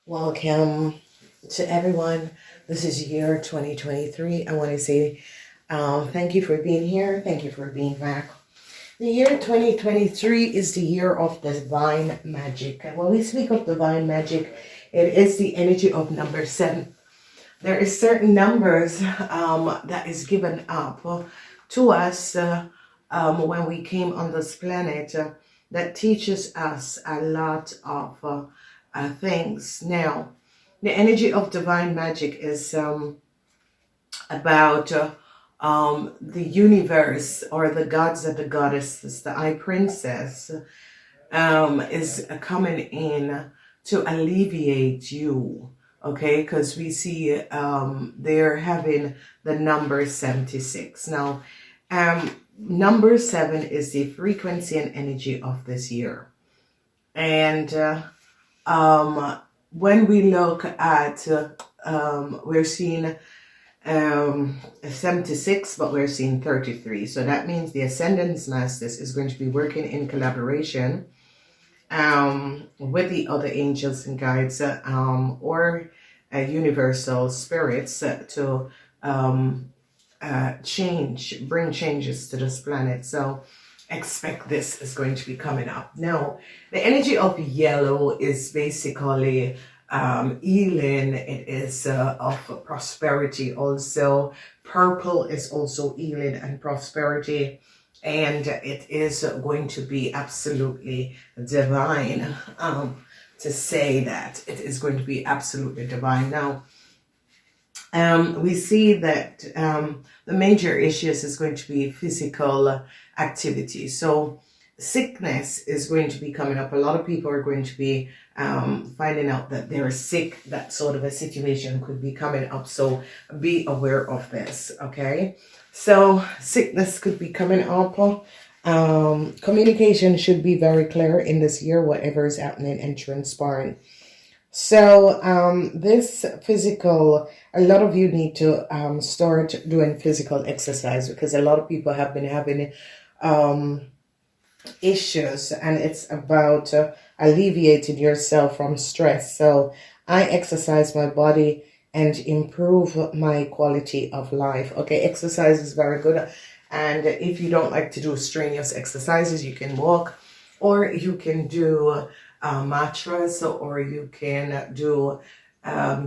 Welcome to everyone. This is year 2023. I want to say thank you for being here. Thank you for being back. The year 2023 is the year of divine magic. And when we speak of divine magic, it is the energy of number 7. There is certain numbers that is given up to us when we came on this planet that teaches us a lot of things. Now, the energy of divine magic is about the universe or the gods and the goddesses. The Eye Princess is coming in to alleviate you, okay? Because we see they're having the number 76. Now, number 7 is the frequency and energy of this year. And when we look at, we're seeing 76, but we're seeing 33. So that means the Ascendance Masters is going to be working in collaboration with the other angels and guides or universal spirits to bring changes to this planet. So expect this is going to be coming up. Now, the energy of yellow is basically healing. It is of prosperity also. Purple is also healing and prosperity. And it is going to be absolutely divine to say that. It is going to be absolutely divine. Now, we see that the major issues is going to be physical activity. So sickness is going to be coming up. A lot of people are going to be finding out that they're sick. That sort of a situation could be coming up. So be aware of this, okay? So sickness could be coming up. Communication should be very clear in this year, whatever is happening and transpiring. So this physical, a lot of you need to start doing physical exercise because a lot of people have been having issues, and it's about alleviating yourself from stress. So I exercise my body and improve my quality of life. Okay, exercise is very good. And if you don't like to do strenuous exercises, you can walk, or you can do mantras, or you can do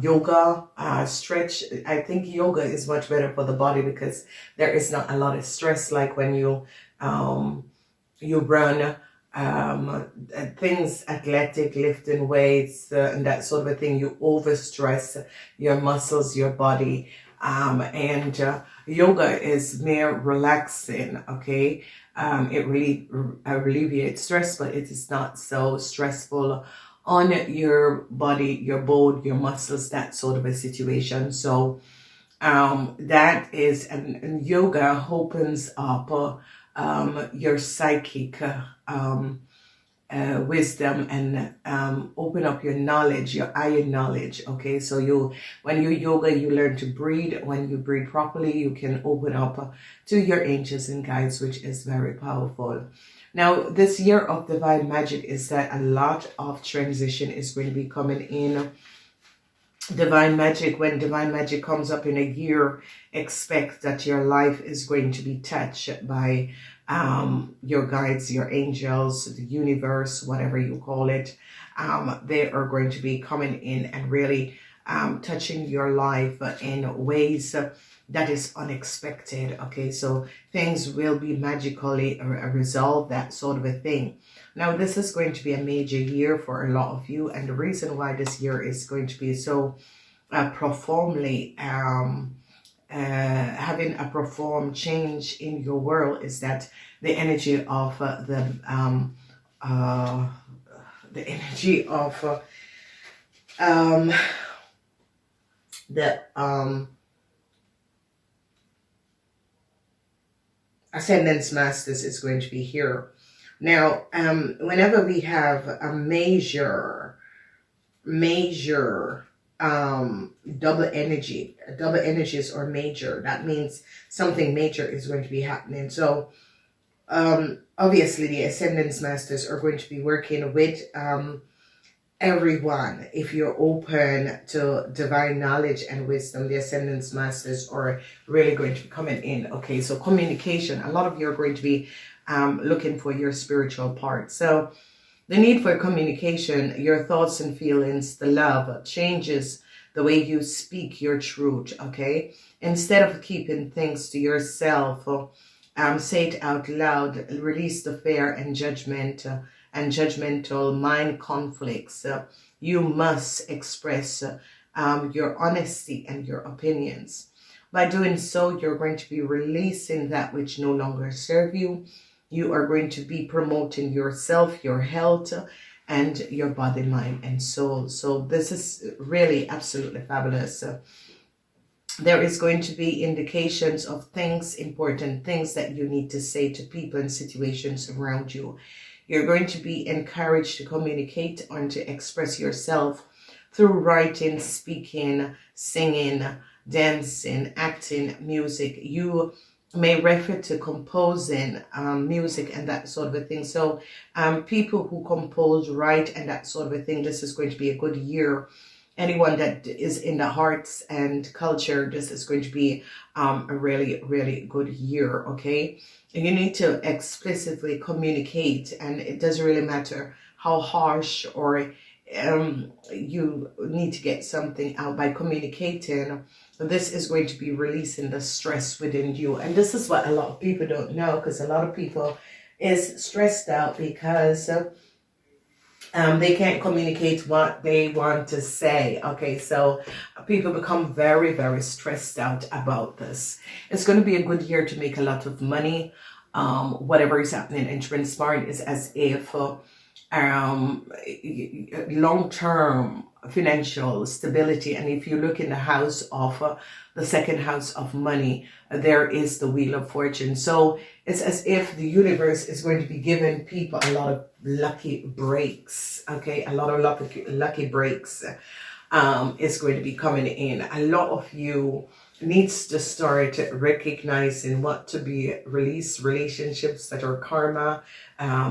yoga, stretch. I think yoga is much better for the body because there is not a lot of stress like when you run things, athletic, lifting weights, and that sort of a thing. You overstress your muscles, your body, and yoga is more relaxing, okay? It really alleviates stress, but it is not so stressful on your body, your bone, your muscles, that sort of a situation. So that is, and yoga opens up your psychic wisdom and open up your knowledge, your higher knowledge. Okay, so when you yoga, you learn to breathe. When you breathe properly, you can open up to your angels and guides, which is very powerful. Now, this year of divine magic is that a lot of transition is going to be coming in. Divine magic, when divine magic comes up in a year, expect that your life is going to be touched by your guides, your angels, the universe, whatever you call it. They are going to be coming in and really touching your life in ways that is unexpected. Okay, so things will be magically resolved, that sort of a thing. Now, this is going to be a major year for a lot of you, and the reason why this year is going to be so profoundly having a profound change in your world is that the energy of the energy of the Ascendance Masters is going to be here. Now, whenever we have a major double energies or major, that means something major is going to be happening. So obviously the Ascendance Masters are going to be working with everyone, if you're open to divine knowledge and wisdom, the Ascendance Masters are really going to be coming in. Okay, so communication, a lot of you are going to be looking for your spiritual part. So the need for communication, your thoughts and feelings, the love changes the way you speak your truth. Okay, instead of keeping things to yourself, say it out loud, release the fear and judgment and judgmental mind conflicts. You must express your honesty and your opinions. By doing so, you're going to be releasing that which no longer serve you. You are going to be promoting yourself, your health, and your body, mind, and soul. So this is really absolutely fabulous. There is going to be indications of things, important things that you need to say to people and situations around you. You're going to be encouraged to communicate and to express yourself through writing, speaking, singing, dancing, acting, music. You may refer to composing music and that sort of a thing. So people who compose, write, and that sort of a thing, this is going to be a good year. Anyone that is in the arts and culture, this is going to be a really, really good year, okay? And you need to explicitly communicate, and it doesn't really matter how harsh or you need to get something out by communicating. This is going to be releasing the stress within you. And this is what a lot of people don't know, because a lot of people is stressed out because they can't communicate what they want to say. Okay, so people become very, very stressed out about this. It's going to be a good year to make a lot of money. Whatever is happening and transpiring is as if long-term financial stability. And if you look in the house of the second house of money, there is the Wheel of Fortune. So it's as if the universe is going to be giving people a lot of lucky breaks. Okay, a lot of lucky breaks is going to be coming in. A lot of you needs to start recognizing what to be released, relationships that are karma,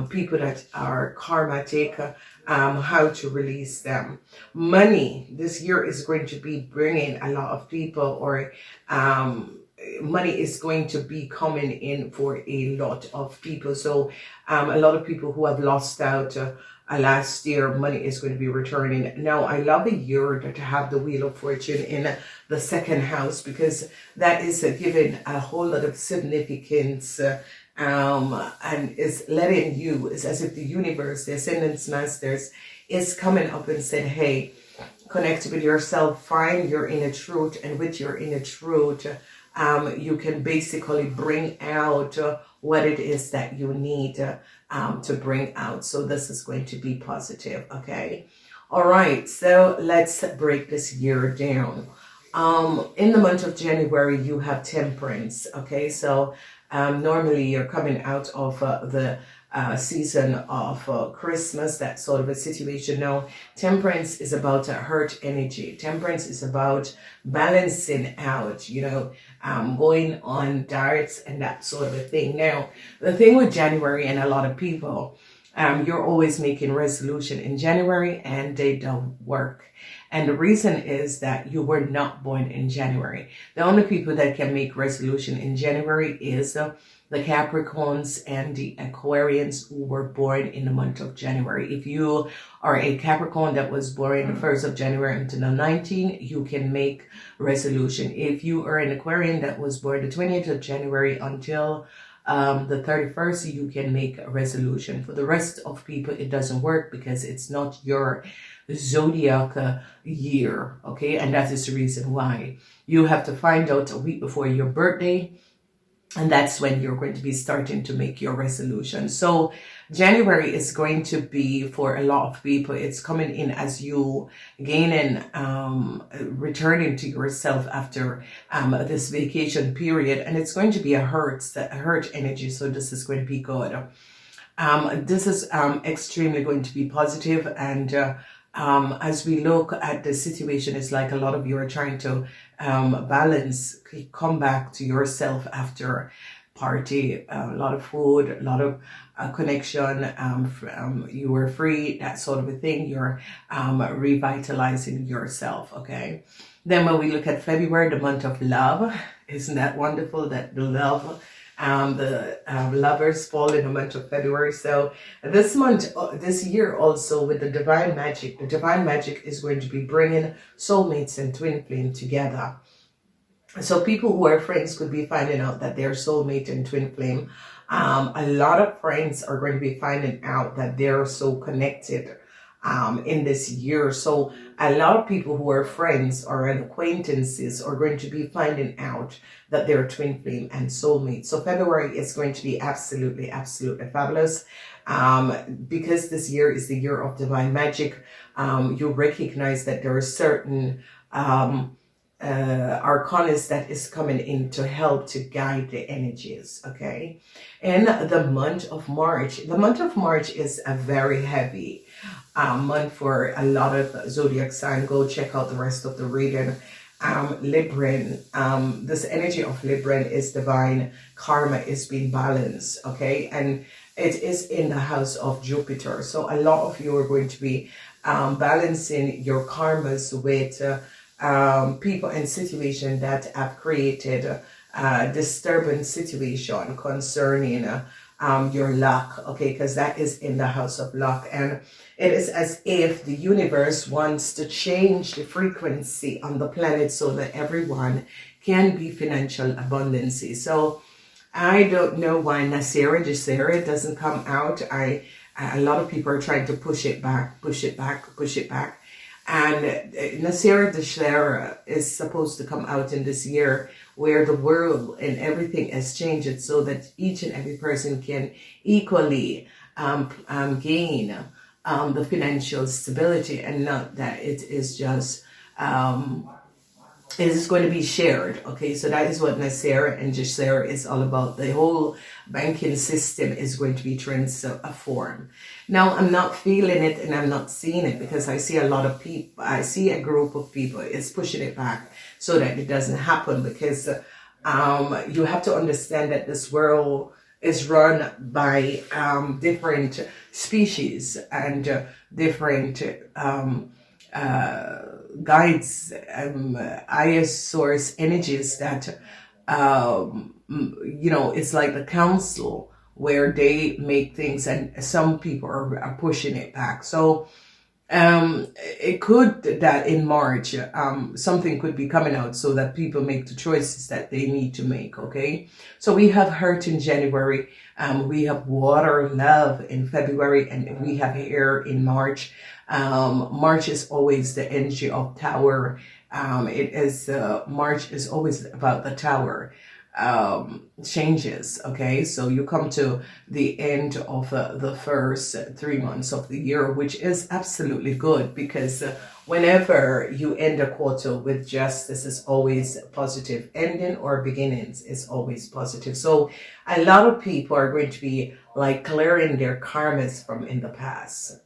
people that are karmatic, how to release them. Money, this year is going to be bringing a lot of people, or money is going to be coming in for a lot of people. So a lot of people who have lost out last year, money is going to be returning. Now, I love a year to have the Wheel of Fortune in the second house, because that is giving a whole lot of significance and is letting you, it's as if the universe, the Ascendance Masters, is coming up and said, hey, connect with yourself, find your inner truth, and with your inner truth, you can basically bring out what it is that you need to bring out. So this is going to be positive, okay? All right, so let's break this year down. In the month of January, you have Temperance, okay? So normally you're coming out of the season of Christmas, that sort of a situation. Now, Temperance is about a hurt energy. Temperance is about balancing out, you know, going on diets and that sort of a thing. Now, the thing with January and a lot of people, you're always making resolution in January and they don't work. And the reason is that you were not born in January. The only people that can make resolution in January is the Capricorns and the Aquarians who were born in the month of January. If you are a Capricorn that was born the 1st of January until the 19th, you can make resolution. If you are an Aquarian that was born the 20th of January until the 31st, you can make a resolution. For the rest of people, it doesn't work because it's not your zodiac year, okay? And that is the reason why. You have to find out a week before your birthday, and that's when you're going to be starting to make your resolution. So January is going to be, for a lot of people, it's coming in as you gaining, returning to yourself after this vacation period. And it's going to be a hurt energy. So this is going to be good. This is extremely going to be positive. And as we look at the situation, it's like a lot of you are trying to balance, come back to yourself after party, a lot of food, a lot of connection. You were free, that sort of a thing. You're revitalizing yourself. Okay. Then when we look at February, the month of love, isn't that wonderful that the love, the lovers fall in the month of February. So this month, this year also with the divine magic is going to be bringing soulmates and twin flame together. So people who are friends could be finding out that they're soulmate and twin flame. A lot of friends are going to be finding out that they're so connected in this year. So a lot of people who are friends or acquaintances are going to be finding out that they're twin flame and soulmate. So February is going to be absolutely fabulous. Because this year is the year of divine magic, you recognize that there are certain arcanas that is coming in to help to guide the energies. Okay. And the month of March is a very heavy month for a lot of zodiac sign. Go check out the rest of the reading. Libran, this energy of Libran is divine. Karma is being balanced. Okay. And it is in the house of Jupiter. So a lot of you are going to be balancing your karmas with people and situation that have created a disturbing situation concerning your luck, okay, because that is in the house of luck. And it is as if the universe wants to change the frequency on the planet so that everyone can be financial abundance. So I don't know why Nasira Jacera doesn't come out. A lot of people are trying to push it back. And Nasira Jacera is supposed to come out in this year where the world and everything has changed so that each and every person can equally gain the financial stability, and not that it is just it is going to be shared. Okay, so that is what Nasira and Jacera is all about. The whole banking system is going to be transformed. Now, I'm not feeling it and I'm not seeing it because I see a lot of people, I see a group of people is pushing it back so that it doesn't happen, because you have to understand that this world is run by different species and different guides, higher source energies that, it's like the council where they make things, and some people are pushing it back. So it could that in March something could be coming out so that people make the choices that they need to make. Okay, so we have hurt in January, we have water love in February, and we have air in March. March is always the energy of tower. March is always about the tower changes. Okay, so you come to the end of the first 3 months of the year, which is absolutely good, because whenever you end a quarter with justice, is always positive. Ending or beginnings is always positive. So a lot of people are going to be like clearing their karmas from in the past.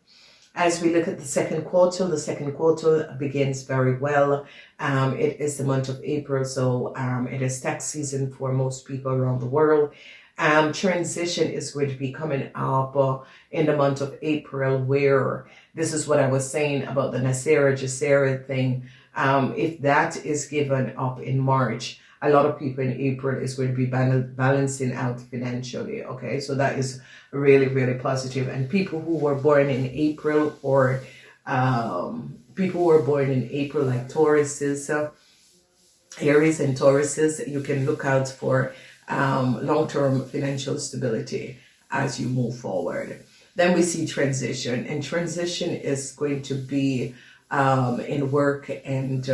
As we look at the second quarter begins very well. It is the month of April, so it is tax season for most people around the world. Transition is going to be coming up in the month of April, where this is what I was saying about the Nasira Jacera thing. If that is given up in March, a lot of people in April is going to be balancing out financially. Okay, so that is really, really positive. And people who were born in April, or people who were born in April, like Tauruses, Aries and Tauruses, you can look out for long-term financial stability as you move forward. Then we see transition, and transition is going to be in work and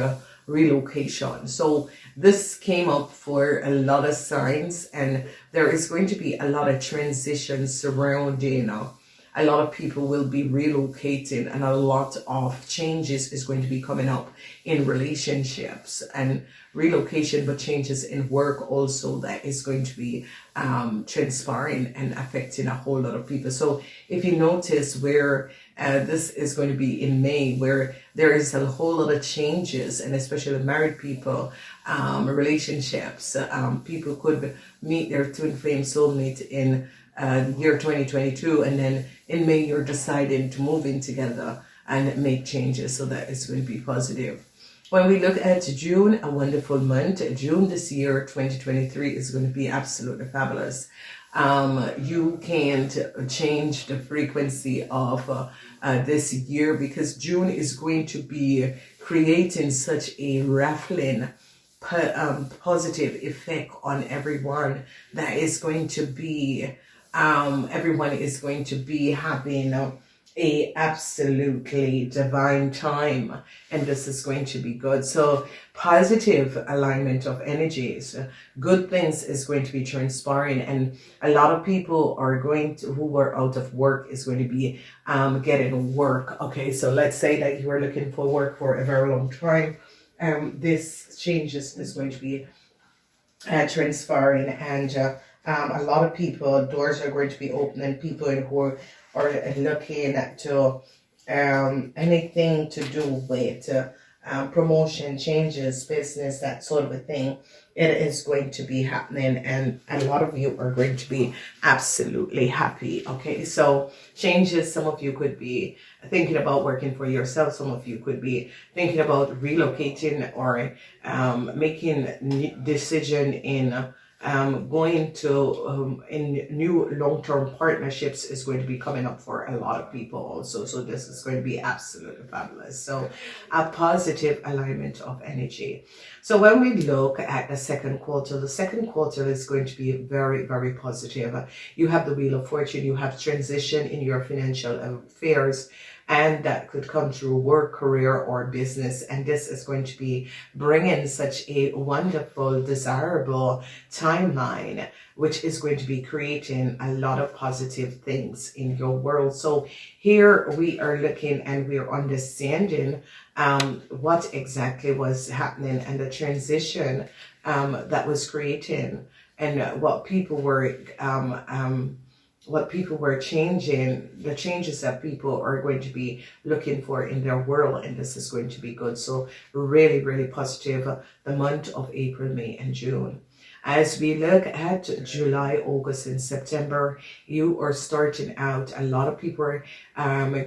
relocation. So this came up for a lot of signs, and there is going to be a lot of transition surrounding. A lot of people will be relocating, and a lot of changes is going to be coming up in relationships and relocation, but changes in work also that is going to be transpiring and affecting a whole lot of people. So if you notice where This is going to be in May, where there is a whole lot of changes, and especially married people, relationships. People could meet their twin flame soulmate in the year 2022, and then in May you're deciding to move in together and make changes. So that is going to be positive. When we look at June, a wonderful month. June this year, 2023, is going to be absolutely fabulous. You can't change the frequency of this year, because June is going to be creating such a raffling positive effect on everyone. That is going to be everyone is going to be having a absolutely divine time, and this is going to be good. So positive alignment of energies, good things is going to be transpiring, and a lot of people are going to, who were out of work, is going to be getting work. Okay, so let's say that you were looking for work for a very long time. This changes is going to be transpiring, and a lot of people, doors are going to be opening. People who are looking to anything to do with promotion, changes, business, that sort of a thing, it is going to be happening, and a lot of you are going to be absolutely happy. Okay, so changes, some of you could be thinking about working for yourself, some of you could be thinking about relocating, or making decision in going to in new long-term partnerships is going to be coming up for a lot of people also. So this is going to be absolutely fabulous. So a positive alignment of energy. So when we look at the second quarter is going to be very, very positive. You have the Wheel of Fortune, you have transition in your financial affairs, and that could come through work, career, or business. And this is going to be bringing such a wonderful, desirable timeline, which is going to be creating a lot of positive things in your world. So here we are looking and we are understanding what exactly was happening, and the transition that was creating, and what people were changing, the changes that people are going to be looking for in their world, and this is going to be good. So really, really positive, the month of April, May, and June. As we look at July, August, and September, you are starting out. A lot of people are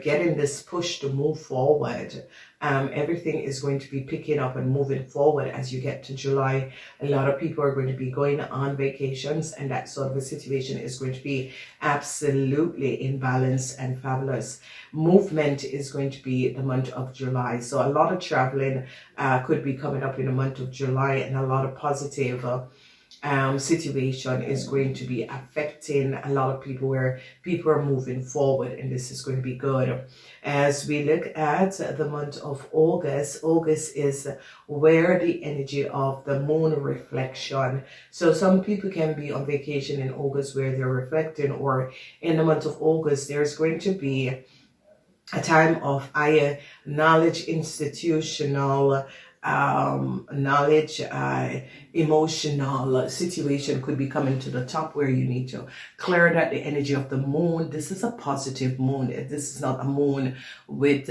getting this push to move forward. Everything is going to be picking up and moving forward as you get to July. A lot of people are going to be going on vacations, and that sort of a situation is going to be absolutely in balance and fabulous. Movement is going to be the month of July. So a lot of traveling could be coming up in the month of July, and a lot of positive situation is going to be affecting a lot of people, where people are moving forward, and this is going to be good. As we look at the month of August, August is where the energy of the moon reflection. So some people can be on vacation in August where they're reflecting, or in the month of August there's going to be a time of higher knowledge, institutional knowledge, emotional situation could be coming to the top, where you need to clear that the energy of the moon. This is a positive moon. This is not a moon with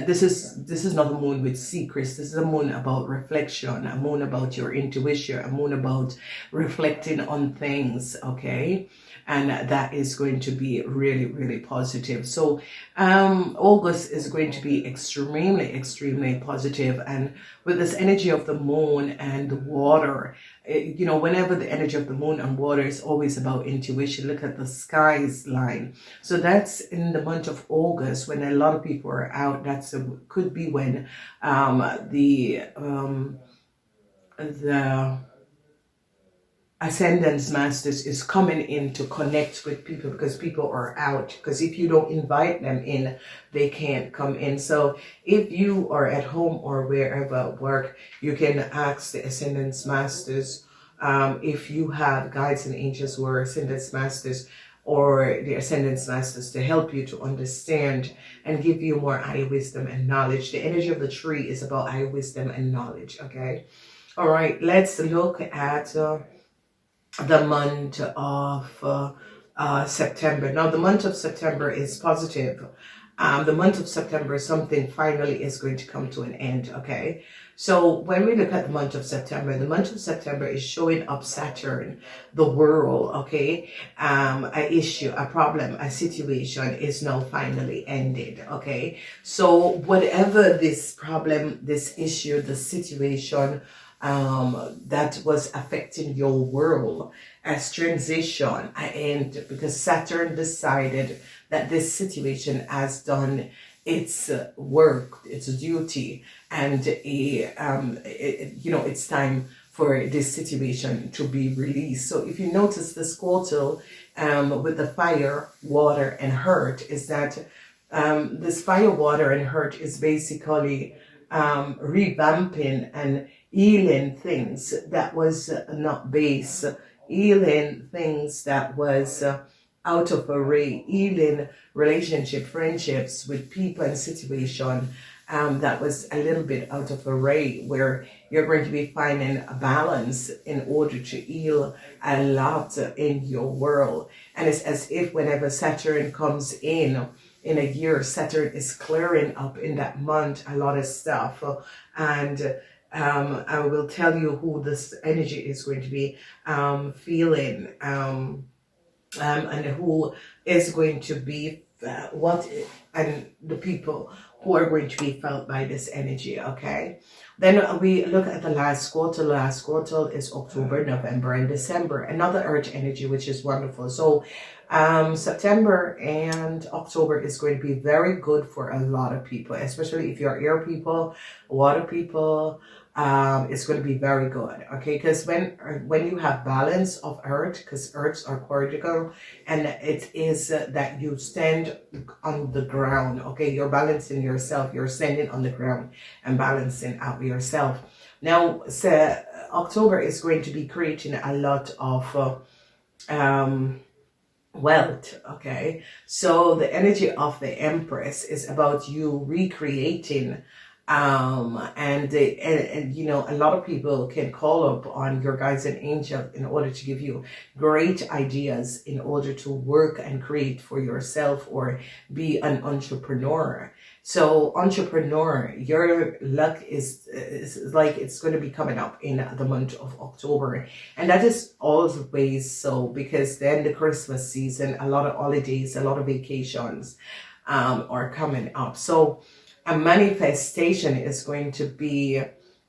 this is not a moon with secrets. This is a moon about reflection, a moon about your intuition, a moon about reflecting on things. Okay, and that is going to be really, really positive. So August is going to be extremely, extremely positive. And with this energy of the moon and the water, you know, whenever the energy of the moon and water is always about intuition. Look at the skies line. So that's in the month of August, when a lot of people are out. That's could be when the Ascendance Masters is coming in to connect with people, because people are out. Because if you don't invite them in, they can't come in. So if you are at home or wherever at work, you can ask the Ascendance Masters, if you have guides and angels who are Ascendance Masters, or the Ascendance Masters, to help you to understand and give you more higher wisdom and knowledge. The energy of the tree is about higher wisdom and knowledge. Okay, all right, let's look at the month of September. Now, the month of September is positive. The month of September, something finally is going to come to an end, okay? So when we look at the month of September is showing up Saturn, the world, okay? A issue, a problem, a situation is now finally ended, okay? So whatever this problem, this issue, the situation, that was affecting your world as transition and because Saturn decided that this situation has done its work, its duty, and it's time for this situation to be released. So if you notice the squirtle with the fire, water, and hurt is that this fire, water, and hurt is basically revamping and healing things that was not base, healing things that was out of array, healing relationship, friendships with people and situation that was a little bit out of array, where you're going to be finding a balance in order to heal a lot in your world. And it's as if whenever Saturn comes in a year, Saturn is clearing up in that month a lot of stuff. And I will tell you who this energy is going to be feeling, and who is going to be and the people who are going to be felt by this energy, okay? Then we look at the last quarter. The last quarter is October, November, and December. Another earth energy, which is wonderful. So September and October is going to be very good for a lot of people, especially if you're air people, water people. It's going to be very good, okay? Because when you have balance of earth, because earths are cortical, and it is that you stand on the ground, okay? You're balancing yourself, you're standing on the ground and balancing out yourself. Now, so October is going to be creating a lot of wealth, okay? So the energy of the Empress is about you recreating and a lot of people can call up on your guides and angels in order to give you great ideas in order to work and create for yourself or be an entrepreneur. So entrepreneur, your luck is like it's going to be coming up in the month of October, and that is always so, because then the Christmas season, a lot of holidays, a lot of vacations are coming up. So a manifestation is going to be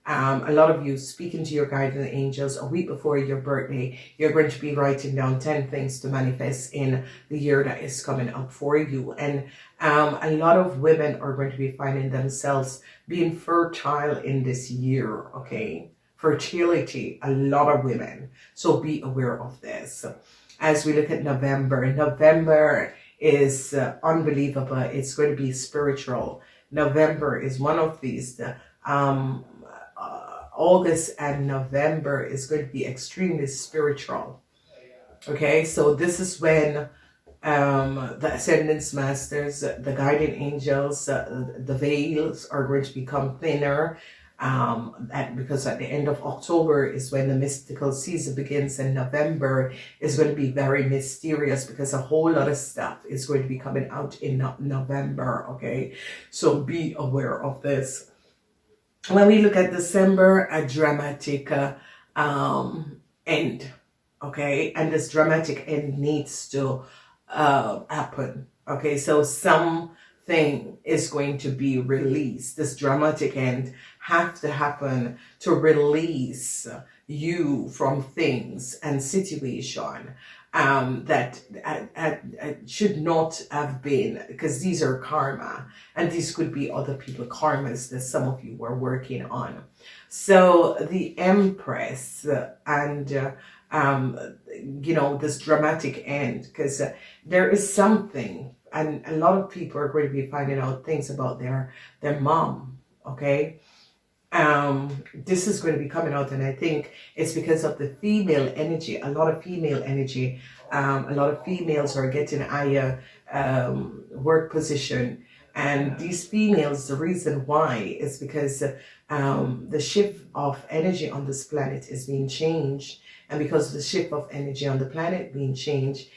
a lot of you speaking to your guardian angels a week before your birthday. You're going to be writing down 10 things to manifest in the year that is coming up for you. And a lot of women are going to be finding themselves being fertile in this year, okay? Fertility, a lot of women. So be aware of this. As we look at November is unbelievable. It's going to be spiritual. November is one of these. August and November is going to be extremely spiritual. Okay, so this is when the Ascendance Masters, the Guardian Angels, the veils are going to become thinner. Because at the end of October is when the mystical season begins, and November is going to be very mysterious because a whole lot of stuff is going to be coming out in November, okay? So be aware of this. When we look at December, a dramatic end, okay? And this dramatic end needs to happen, okay? So something is going to be released. This dramatic end have to happen to release you from things and situation that should not have been, because these are karma, and these could be other people karmas that some of you were working on. So the Empress and this dramatic end, because there is something, and a lot of people are going to be finding out things about their mom, okay? This is going to be coming out, and I think it's because of the female energy. A lot of female energy, a lot of females are getting higher work position, and these females, the reason why is because the shift of energy on this planet is being changed, and because of the shift of energy on the planet being changed,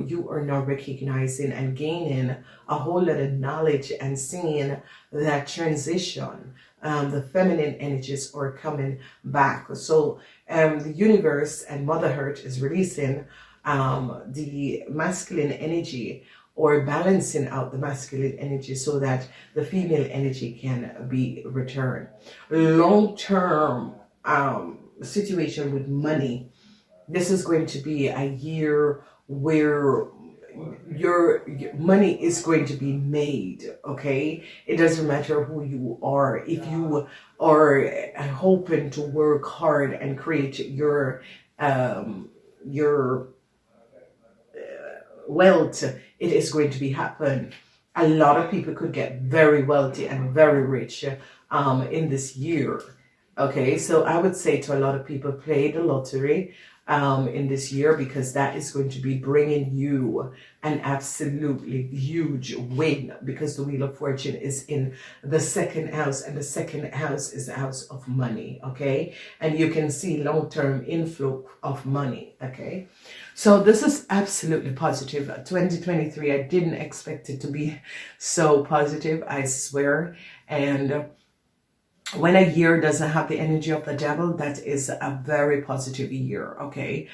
you are now recognizing and gaining a whole lot of knowledge and seeing that transition. The feminine energies are coming back. So the universe and Mother Earth is releasing the masculine energy, or balancing out the masculine energy so that the female energy can be returned. Long-term situation with money. This is going to be a year where your money is going to be made. Okay, it doesn't matter who you are. If you are hoping to work hard and create your wealth, it is going to be happen. A lot of people could get very wealthy and very rich in this year. Okay, so I would say to a lot of people, play the lottery in this year, because that is going to be bringing you an absolutely huge win, because the Wheel of Fortune is in the second house, and the second house is the house of money. Okay, and you can see long-term inflow of money. Okay, so this is absolutely positive. 2023, I didn't expect it to be so positive, I swear. And when a year doesn't have the energy of the devil, that is a very positive year, okay?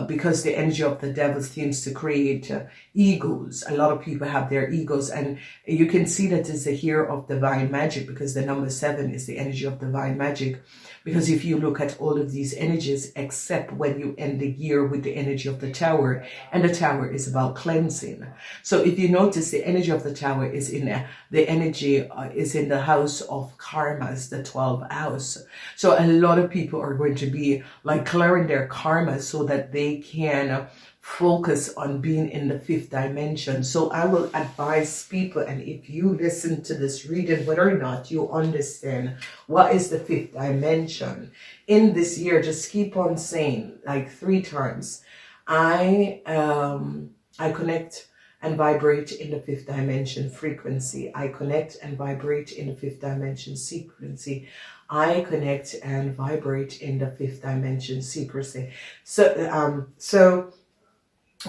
Because the energy of the devil seems to create egos. A lot of people have their egos, and you can see that it's a year of divine magic, because the number 7 is the energy of divine magic. Because if you look at all of these energies, except when you end the year with the energy of the Tower, and the Tower is about cleansing. So if you notice, the energy of the Tower is in the energy is in the house of karmas, the 12th house. So a lot of people are going to be like clearing their karma so that they can focus on being in the 5th dimension. So I will advise people, and if you listen to this reading, whether or not you understand what is the 5th dimension in this year, just keep on saying like 3 times, I connect and vibrate in the 5th dimension frequency. I connect and vibrate in the 5th dimension frequency. I connect and vibrate in the 5th dimension secrecy. So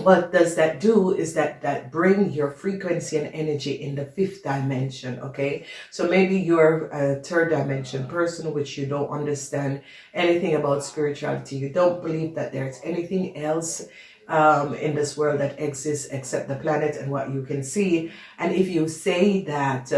what does that do is that bring your frequency and energy in the 5th dimension. Okay, so maybe you're a 3rd dimension person, which you don't understand anything about spirituality. You don't believe that there's anything else in this world that exists except the planet and what you can see. And if you say that,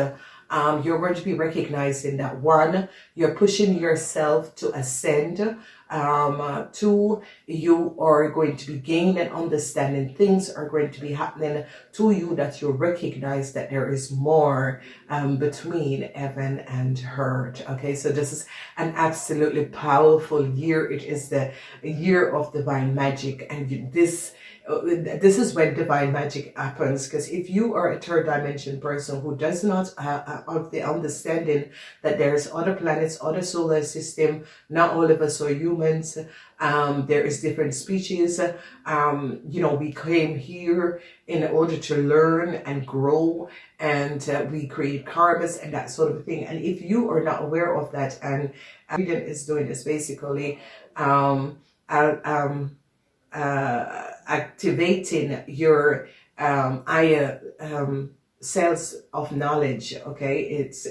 you're going to be recognizing that 1, you're pushing yourself to ascend. 2, you are going to be gaining understanding. Things are going to be happening to you that you recognize that there is more between heaven and earth. Okay, so this is an absolutely powerful year. It is the year of divine magic, and this is when divine magic happens. Because if you are a 3rd dimension person who does not have the understanding that there's other planets, other solar system, not all of us are humans, there is different species, you know, we came here in order to learn and grow, and we create karmas and that sort of thing. And if you are not aware of that, and reading is doing is basically activating your higher cells of knowledge. Okay, it's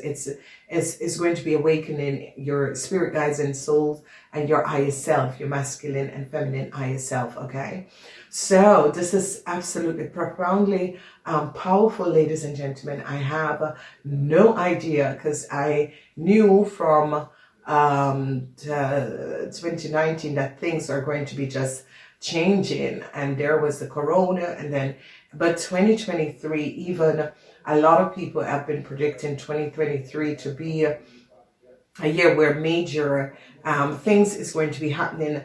going to be awakening your spirit guides and souls and your higher self, your masculine and feminine higher self. Okay, so this is absolutely profoundly powerful, ladies and gentlemen. I have no idea, because I knew from 2019 that things are going to be just changing, and there was the corona, and then but 2023, even a lot of people have been predicting 2023 to be a year where major things is going to be happening.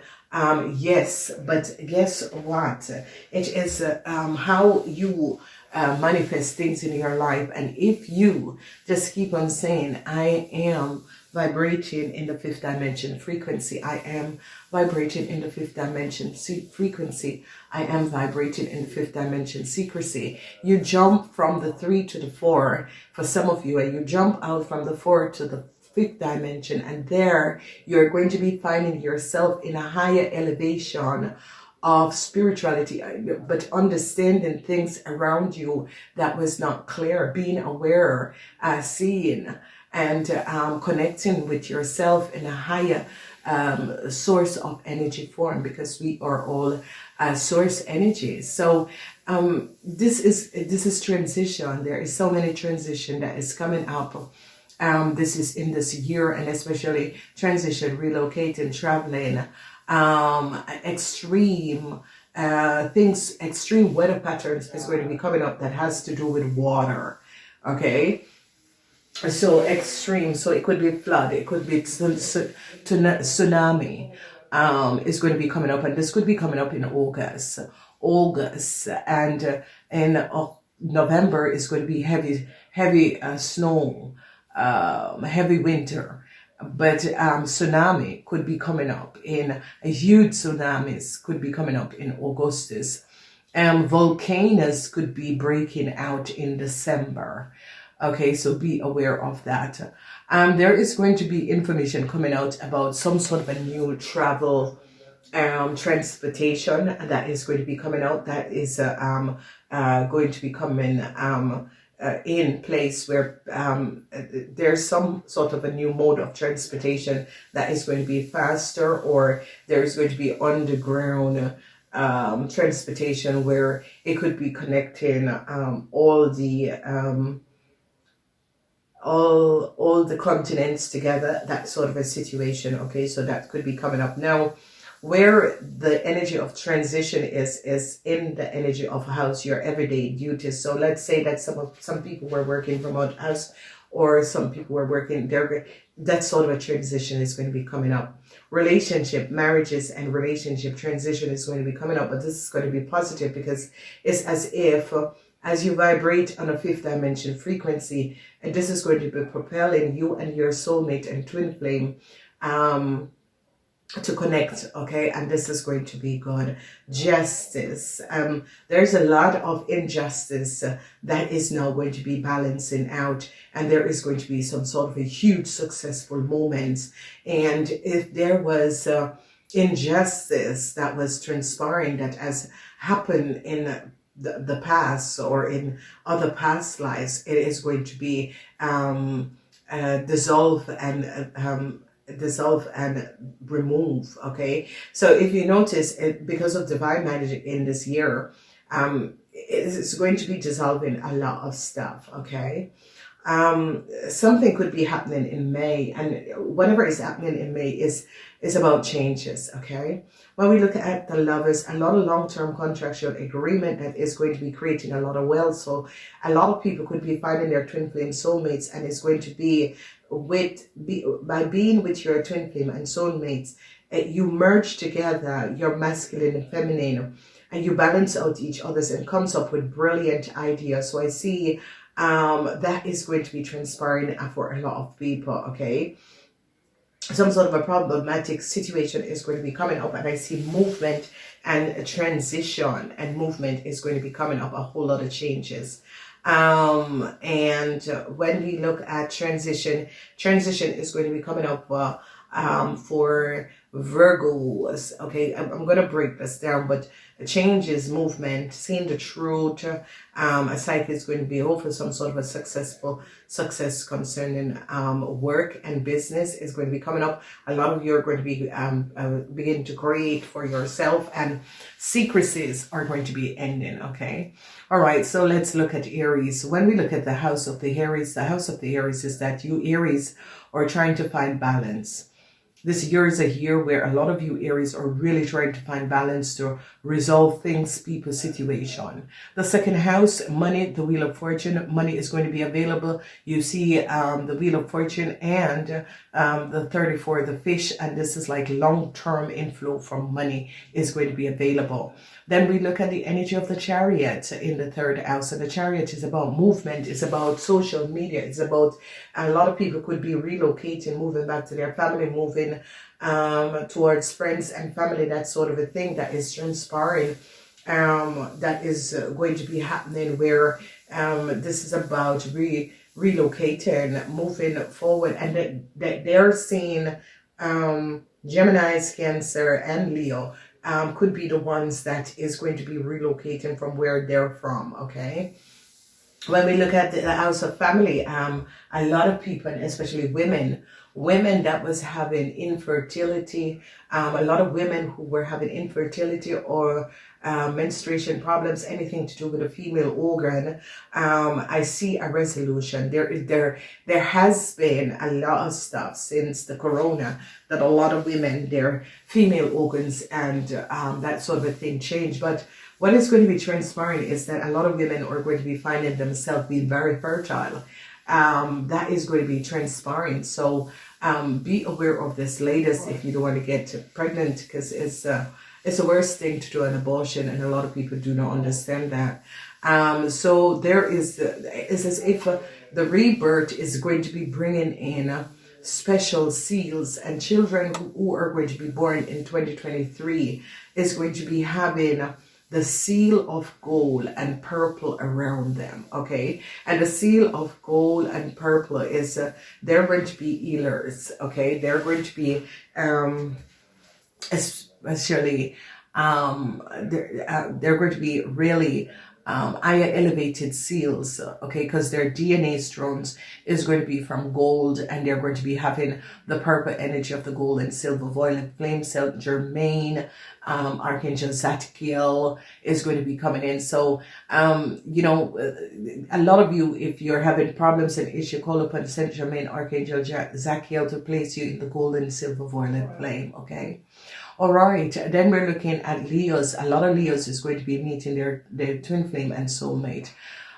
Yes, but guess what? It is how you manifest things in your life. And if you just keep on saying, I am vibrating in the 5th dimension frequency, I am vibrating in the 5th dimension frequency, I am vibrating in the 5th dimension secrecy, you jump from the 3 to the 4 for some of you, and you jump out from the 4 to the 5th dimension, and there you're going to be finding yourself in a higher elevation of spirituality, but understanding things around you that was not clear, being aware, seeing, and connecting with yourself in a higher source of energy form, because we are all source energies. So this is transition. There is so many transition that is coming up. This is in this year, and especially transition, relocating, traveling, extreme things, extreme weather patterns is going to be coming up that has to do with water. Okay, so extreme, so it could be flood, it could be tsunami, is going to be coming up, and this could be coming up in August, and in November is going to be heavy snow, heavy winter. But tsunami could be coming up in huge tsunamis could be coming up in Augustus. Volcanoes could be breaking out in December. Okay, so be aware of that. There is going to be information coming out about some sort of a new travel transportation that is going to be coming out, that is going to be coming in place, where there's some sort of a new mode of transportation that is going to be faster, or there's going to be underground transportation where it could be connecting all the continents together, that sort of a situation. Okay, so that could be coming up. Now, where the energy of transition is in the energy of a house, your everyday duties. So let's say that some people were working from a house, or some people were working there. That sort of a transition is going to be coming up. Relationship, marriages and relationship transition is going to be coming up, but this is going to be positive, because it's as if as you vibrate on a fifth dimension frequency, and this is going to be propelling you and your soulmate and twin flame to connect. Okay, and this is going to be good. Justice, there's a lot of injustice that is now going to be balancing out, and there is going to be some sort of a huge successful moment. And if there was injustice that was transpiring, that has happened in the past or in other past lives, it is going to be dissolve and remove. Okay, so if you notice it, because of divine magic in this year, it's going to be dissolving a lot of stuff. Okay, something could be happening in May, and whatever is happening in May is about changes. Okay, when we look at the Lovers, a lot of long-term contractual agreement that is going to be creating a lot of wealth. So a lot of people could be finding their twin flame soulmates, and it's going to be by being with your twin flame and soulmates, you merge together your masculine and feminine, and you balance out each other's, and comes up with brilliant ideas. So I see that is going to be transpiring for a lot of people. Okay, some sort of a problematic situation is going to be coming up, and I see movement and transition, and movement is going to be coming up, a whole lot of changes. And when we look at transition is going to be coming up for Virgos. Okay, I'm going to break this down, but changes, movement, seeing the truth. A cycle is going to be over some sort of a success concerning work and business is going to be coming up. A lot of you are going to be beginning to create for yourself, and secrecies are going to be ending. Okay, all right, so let's look at Aries. When we look at the house of the Aries is that you Aries are trying to find balance. This year is a year where a lot of you Aries are really trying to find balance, to resolve things, people, situation. The second house, money, the Wheel of Fortune, money is going to be available. You see the Wheel of Fortune and the 34, the fish, and this is like long-term inflow from money is going to be available. Then we look at the energy of the Chariot in the third house, and the Chariot is about movement, it's about social media, it's about a lot of people could be relocating, moving back to their family, moving towards friends and family, that sort of a thing that is transpiring, that is going to be happening, where this is about relocating, moving forward, and that they're seeing Gemini, Cancer, and Leo could be the ones that is going to be relocating from where they're from, okay? When we look at the house of family, a lot of people, and especially women that was having infertility, a lot of women who were having infertility or menstruation problems, anything to do with a female organ, I see a resolution. There has been a lot of stuff since the corona that a lot of women, their female organs and that sort of a thing changed. But what is going to be transpiring is that a lot of women are going to be finding themselves being very fertile. That is going to be transpiring. So be aware of this, ladies, if you don't want to get pregnant, because it's the worst thing to do, an abortion, and a lot of people do not understand that. So there is, it's as if the rebirth is going to be bringing in special seals, and children who are going to be born in 2023 is going to be having the seal of gold and purple around them, okay? And the seal of gold and purple is, they're going to be healers, okay? They're going to be, especially, they're going to be really higher elevated seals, okay, because their DNA strands is going to be from gold, and they're going to be having the purple energy of the gold and silver, violet flame, Saint Germain, Archangel Zadkiel is going to be coming in. So, you know, a lot of you, if you're having problems and issues, call upon Saint Germain, Archangel Zadkiel to place you in the gold and silver, violet flame, okay? All right, then we're looking at Leos. A lot of Leos is going to be meeting their twin flame and soulmate.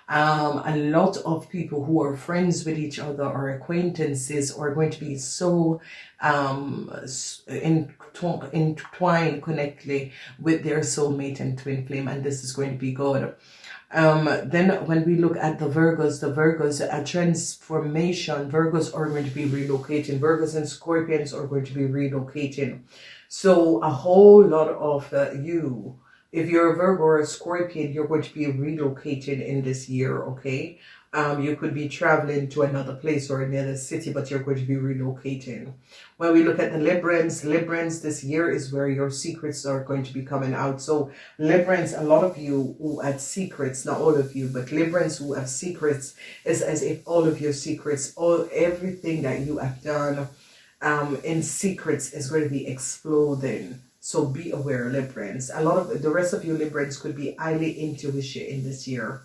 A lot of people who are friends with each other or acquaintances are going to be so entwined, connectedly with their soulmate and twin flame, and this is going to be good. Then when we look at the Virgos, a transformation. Virgos are going to be relocating. Virgos and Scorpions are going to be relocating. So a whole lot of you, if you're a Virgo or a Scorpion, you're going to be relocated in this year, okay? You could be traveling to another place or another city, but you're going to be relocating. When we look at the Librans, this year is where your secrets are going to be coming out. So Librans, a lot of you who have secrets, not all of you, but Librans who have secrets, is as if all of your secrets, everything that you have done in secrets is going to be exploding. So be aware, Librans. A lot of the rest of you Librans could be highly intuitive in this year.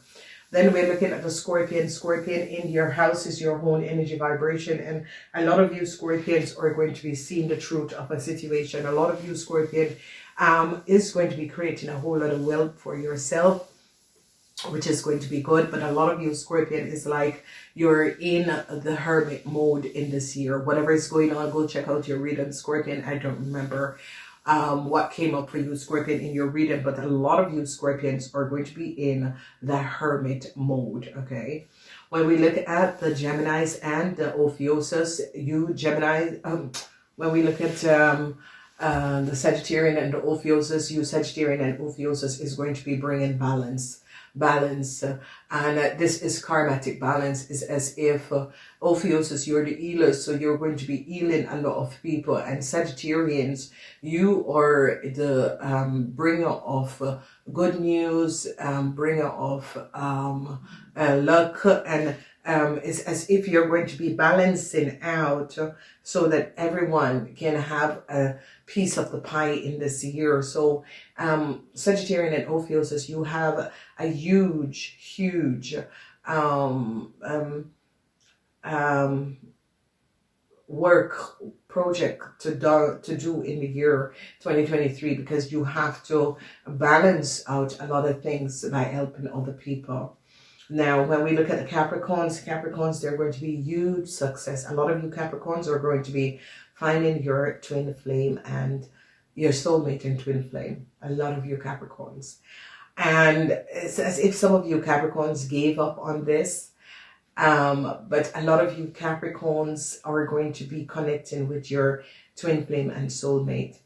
Then we're looking at the Scorpion. Scorpion, in your house is your own energy vibration, and a lot of you Scorpions are going to be seeing the truth of a situation. A lot of you Scorpion is going to be creating a whole lot of wealth for yourself, which is going to be good. But a lot of you Scorpion is like you're in the hermit mode in this year. Whatever is going on, go check out your reading, Scorpion. I don't remember what came up for you Scorpion in your reading, but a lot of you Scorpions are going to be in the hermit mode, okay? When we look at the Geminis and the Ophiuchus, you Gemini, when we look at the Sagittarian and the Ophiuchus, you Sagittarian and Ophiuchus is going to be bringing balance, and this is karmatic balance. Is as if Ophiuchus, you're the healer, so you're going to be healing a lot of people, and Sagittarians, you are the bringer of good news, bringer of luck, and it's as if you're going to be balancing out so that everyone can have a piece of the pie in this year. So Sagittarian and Ophiuchus, you have a huge work project to do in the year 2023, because you have to balance out a lot of things by helping other people. Now, when we look at the Capricorns, they're going to be huge success. A lot of you Capricorns are going to be finding your twin flame and your soulmate in twin flame. A lot of you Capricorns. And it's as if some of you Capricorns gave up on this. But a lot of you Capricorns are going to be connecting with your twin flame and soulmate.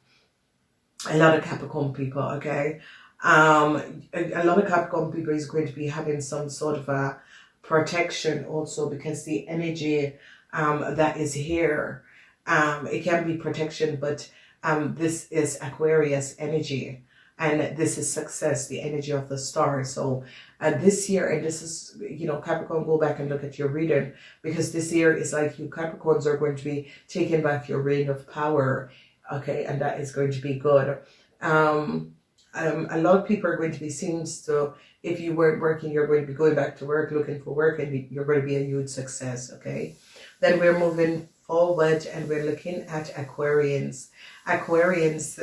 A lot of Capricorn people, okay? A lot of Capricorn people is going to be having some sort of a protection also, because the energy that is here, it can be protection, but This is Aquarius energy, and this is success, the energy of the star. So this year, and this is, Capricorn, go back and look at your reading, because this year is like you Capricorns are going to be taking back your reign of power, okay, and that is going to be good. A lot of people are going to be seems to, if you weren't working, you're going to be going back to work, looking for work, and you're going to be a huge success, okay? Then we're moving forward and we're looking at Aquarians. Aquarians,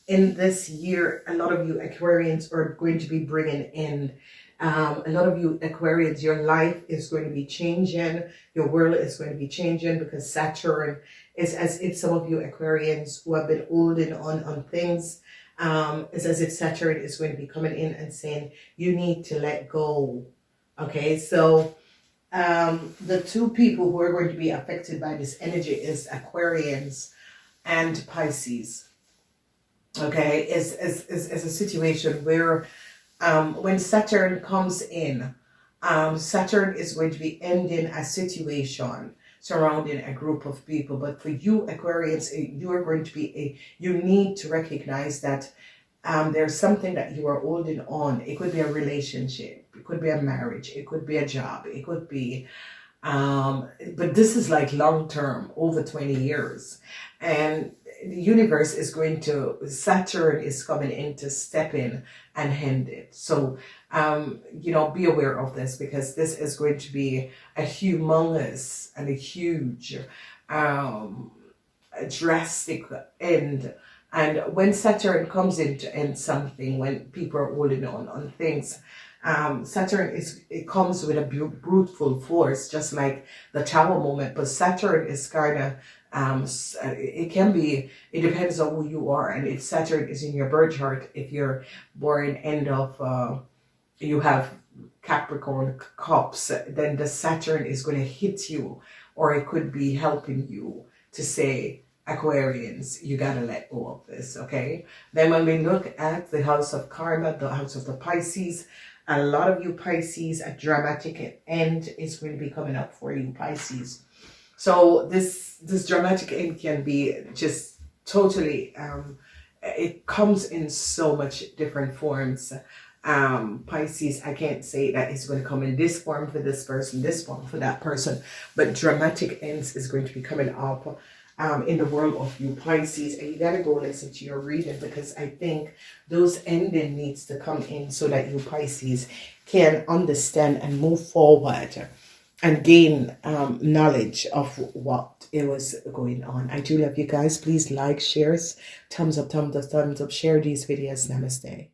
in this year, a lot of you Aquarians are going to be bringing in, a lot of you Aquarians, your life is going to be changing, your world is going to be changing, because Saturn is as if some of you Aquarians who have been holding on things, it's as if Saturn is going to be coming in and saying, you need to let go. Okay, so the two people who are going to be affected by this energy is Aquarians and Pisces. Okay, is a situation where when Saturn comes in, Saturn is going to be ending a situation surrounding a group of people. But for you Aquarians, you are going to be you need to recognize that there's something that you are holding on. It could be a relationship, it could be a marriage, it could be a job, it could be but this is like long term, over 20 years, and the universe is going to, Saturn is coming in to step in and end it. So be aware of this, because this is going to be a humongous and a huge a drastic end. And when Saturn comes in to end something, when people are holding on things, Saturn it comes with a bruteful force, just like the Tower moment. But Saturn is kind of it can be, it depends on who you are, and if Saturn is in your birth chart, if you're born end of you have Capricorn cups, then the Saturn is going to hit you, or it could be helping you to say, Aquarians, you gotta let go of this, okay? Then when we look at the house of karma, the house of the Pisces, a lot of you Pisces, a dramatic end is going to be coming up for you Pisces. So this dramatic end can be just totally, it comes in so much different forms. Pisces, I can't say that it's going to come in this form for this person, this form for that person, but dramatic ends is going to be coming up in the world of you Pisces, and you gotta go listen to your reading, because I think those ending needs to come in so that you Pisces can understand and move forward and gain knowledge of what it was going on. I do love you guys. Please like, shares, thumbs up, share these videos. Namaste.